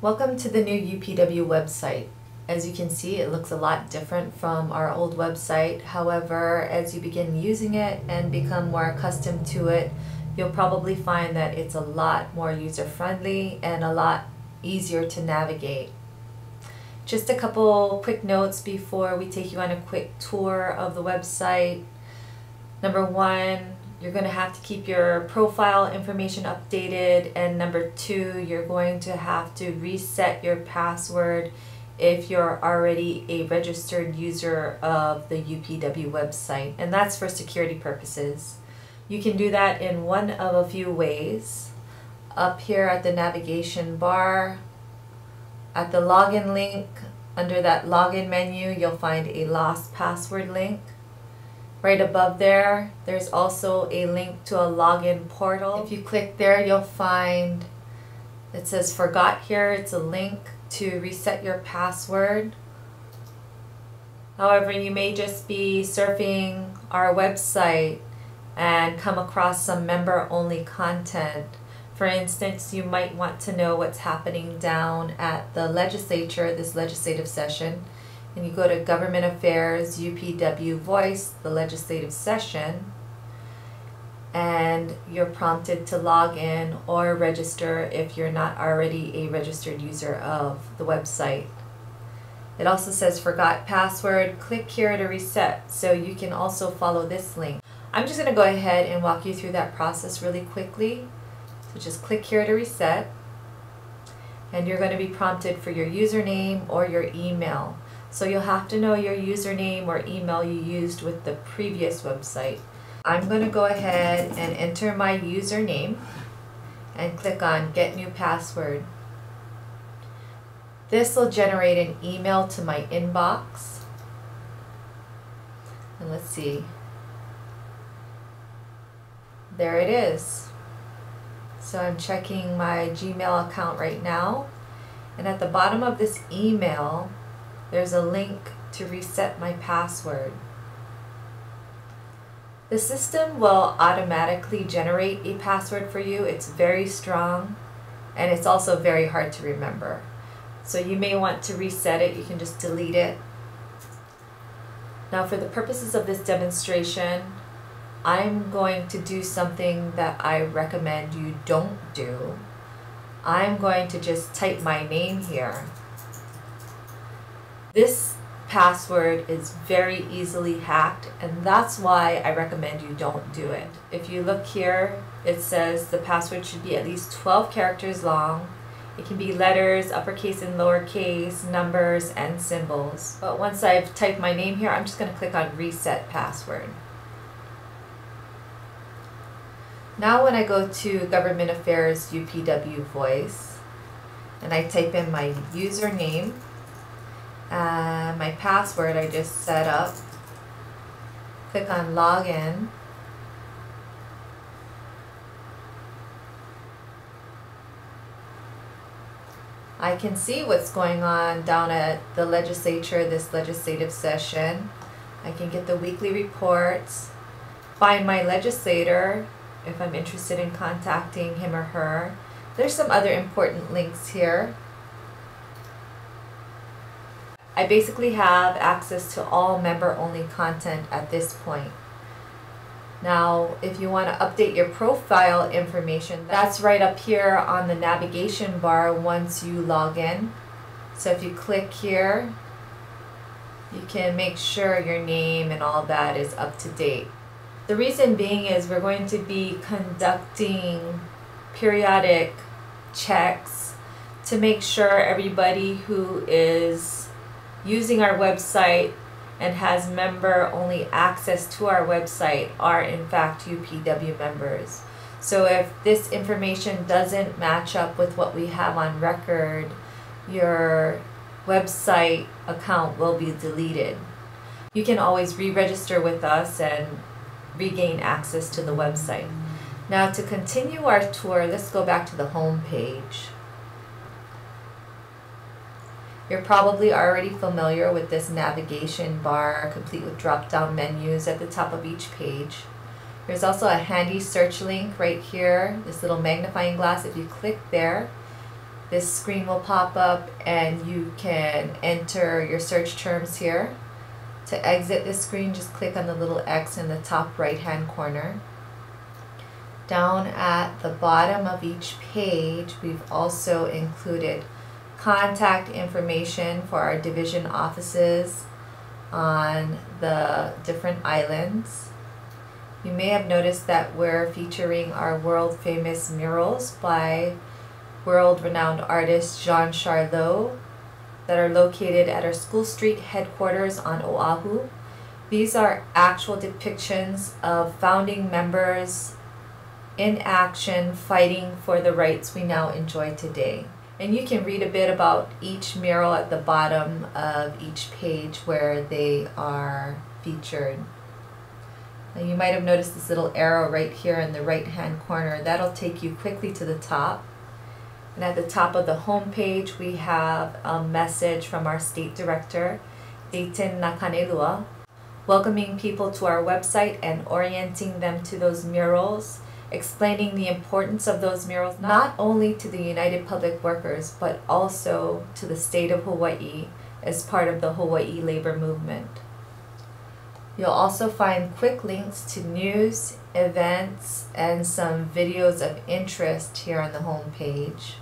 Welcome to the new UPW website. As you can see, it looks a lot different from our old website. However, as you begin using it and become more accustomed to it, you'll probably find that it's a lot more user-friendly and a lot easier to navigate. Just a couple quick notes before we take you on a quick tour of the website. Number one, you're going to have to keep your profile information updated, and number two, you're going to have to reset your password if you're already a registered user of the UPW website, and that's for security purposes. You can do that in one of a few ways. Up here at the navigation bar, at the login link, under that login menu, you'll find a lost password link. Right above there, there's also a link to a login portal. If you click there, you'll find it says forgot here. It's a link to reset your password. However, you may just be surfing our website and come across some member-only content. For instance, you might want to know what's happening down at the legislature, this legislative session. And you go to Government Affairs, UPW Voice, the legislative session, and you're prompted to log in or register if you're not already a registered user of the website. It also says forgot password. Click here to reset, so you can also follow this link. I'm just going to go ahead and walk you through that process really quickly. So just click here to reset, and you're going to be prompted for your username or your email. So you'll have to know your username or email you used with the previous website. I'm going to go ahead and enter my username and click on Get New Password. This will generate an email to my inbox. And let's see. There it is. So I'm checking my Gmail account right now. And at the bottom of this email, there's a link to reset my password. The system will automatically generate a password for you. It's very strong, and it's also very hard to remember. So you may want to reset it. You can just delete it. Now, for the purposes of this demonstration, I'm going to do something that I recommend you don't do. I'm going to just type my name here. This password is very easily hacked, and that's why I recommend you don't do it. If you look here, it says the password should be at least 12 characters long. It can be letters, uppercase and lowercase, numbers, and symbols. But once I've typed my name here, I'm just going to click on Reset Password. Now when I go to Government Affairs UPW Voice, and I type in my username, my password I just set up, click on Login, I can see what's going on down at the legislature, this legislative session. I can get the weekly reports, find my legislator if I'm interested in contacting him or her. There's some other important links here. I basically have access to all member-only content at this point. Now, if you want to update your profile information, that's right up here on the navigation bar once you log in. So if you click here, you can make sure your name and all that is up to date. The reason being is we're going to be conducting periodic checks to make sure everybody who is using our website and has member-only access to our website are in fact UPW members. So if this information doesn't match up with what we have on record, your website account will be deleted. You can always re-register with us and regain access to the website. Now to continue our tour, let's go back to the home page. You're probably already familiar with this navigation bar, complete with drop-down menus at the top of each page. There's also a handy search link right here, this little magnifying glass. If you click there, this screen will pop up and you can enter your search terms here. To exit this screen, just click on the little X in the top right hand corner. Down at the bottom of each page, we've also included contact information for our division offices on the different islands. You may have noticed that we're featuring our world famous murals by world-renowned artist Jean Charlot that are located at our School Street headquarters on Oahu. These are actual depictions of founding members in action fighting for the rights we now enjoy today. And you can read a bit about each mural at the bottom of each page where they are featured. Now you might have noticed this little arrow right here in the right hand corner. That'll take you quickly to the top. And at the top of the home page we have a message from our state director, Eitan Nakanelua, welcoming people to our website and orienting them to those murals, explaining the importance of those murals not only to the United Public Workers but also to the state of Hawaii as part of the Hawaii labor movement. You'll also find quick links to news, events, and some videos of interest here on the home page.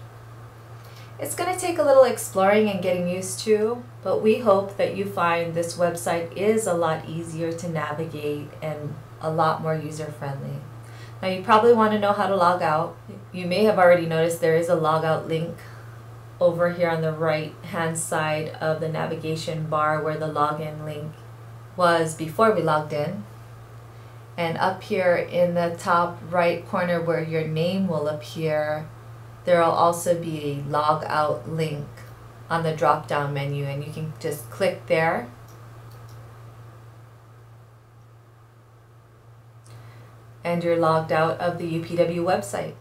It's going to take a little exploring and getting used to, but we hope that you find this website is a lot easier to navigate and a lot more user-friendly. Now you probably want to know how to log out. You may have already noticed there is a logout link over here on the right hand side of the navigation bar where the login link was before we logged in. And up here in the top right corner where your name will appear, there will also be a log out link on the drop down menu, and you can just click there. And you're logged out of the UPW website.